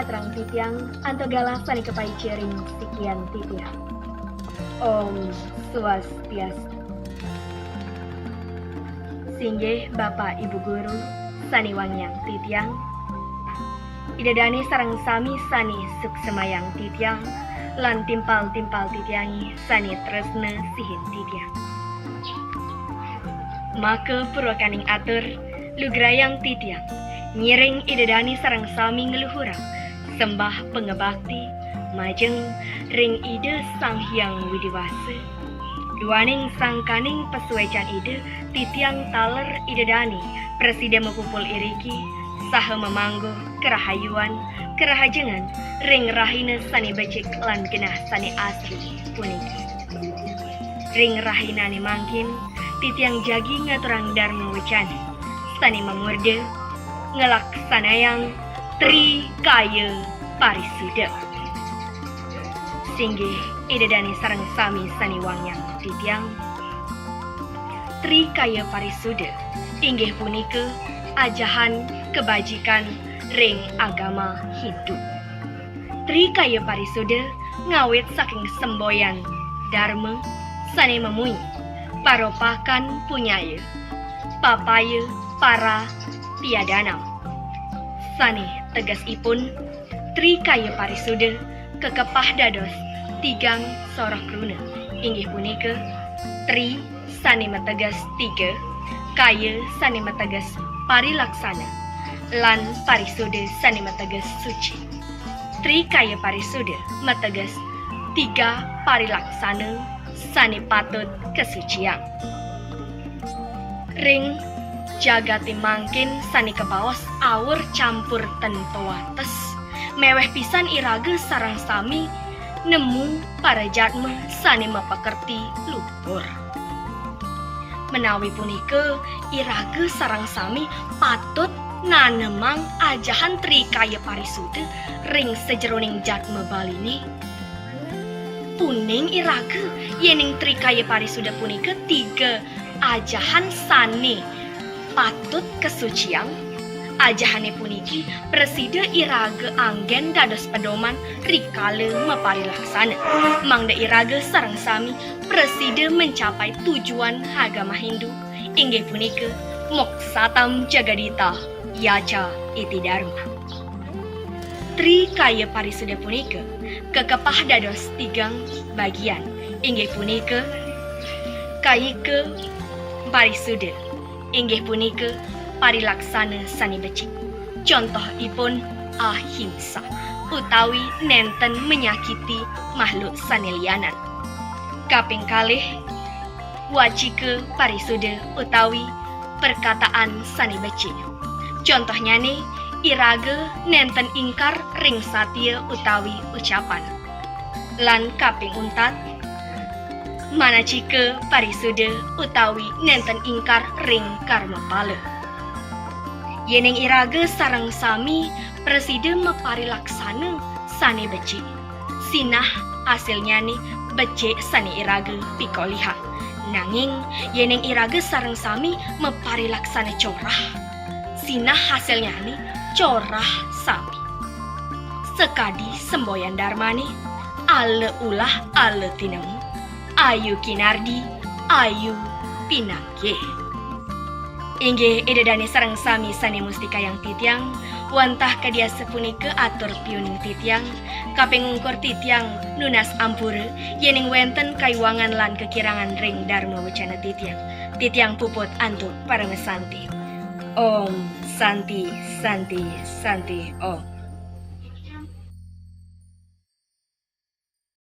atrang titiang anto galasan kepai cering sekian titiang. Om Swastiastu. Singgih Bapak Ibu Guru sani wangyang titiang. Idadani sarang sami sani suksemayang titiang. Lan timpal-timpal titiangi sani tresna sihin titiang. Maka purwakaning atur lugrayang titiang. Nyiring idadani sarang sami ngeluhurang. Sembah pengebakti majeng ring ide sang hyang widiwasa. Duaning sangkaning pesuecan ide titiang taler idadani presiden mekupul iriki saha memanggo kerahayuan kerahajengan ring rahina sani becik lan genah sani asli puniki. Ring rahina ni mangkin titiang jagi ngaturang dharma wacana sani mamurde ngelaksanayang Trikaya Parisuda. Singgih idadani sareng sami sani wangyang titiang. Trikaya Parisuda inggih punika ajahan kebajikan ring agama Hindu. Trikaya Parisuda ngawit saking semboyan dharma sane memui paropakan punyaya papaya para piadana sane tegasipun Trikaya Parisuda kekepah dados tigang sorok runa inggih punika tri sane mategas tiga kaya sane mategas parilaksana lan parisuda sane mategas suci. Trikaya Parisuda mategas tiga parilaksana sane patut kesucian. Ring jagati mangkin sani kebaos awur campur tentowates meweh pisan iraga sarang sami nemu para jatma sani mapakerti luhur. Menawi punika iraga sarang sami patut nanemang ajahan Trikaya Parisuda ring sejeroning jatma balini. Puning iraga yening Trikaya Parisuda punika tiga ajahan sane patut kesucian. Ajahane puniki presida iraga anggen dados pedoman rikala maparilaksana. Mangda iraga sareng sami presida mencapai tujuan agama Hindu inggih punika moksatam jagadita yaca iti dharma. Trikaya Parisuda punika kekepah dados tigang bagian inggih punika Kayika Parisuda inggih punika parilaksana sani becik. Contohipun ahimsa utawi nenten menyakiti makhluk sani lianan. Kaping kalih wacika parisuda utawi perkataan sani becik. Contohnya nih iraga nenten ingkar ring satya utawi ucapan. Lan kaping untat manacika parisuda utawi nenten ingkar ring karma pala. Yeneng iraga sareng sami presida maparilaksana sane becik. Sinah hasilnya nih becik sane iraga pikoliha. Nanging yeneng iraga sareng sami maparilaksana corah. Sinah hasilnya nih corah sami. Sekadi semboyan dharmane ale ulah ale tinemu. Ayu kinardi ayu pinangge. Inggih idadani sareng sami sani mustika yang titiang wantah kadia sepunika atur piuning titiang kaping ngungkur titiang nunas ampura yening wenten kaiwangan lan kekirangan ring dharma wacana titiang puput antuk para mesanti. Om Santi Santi Santi Om.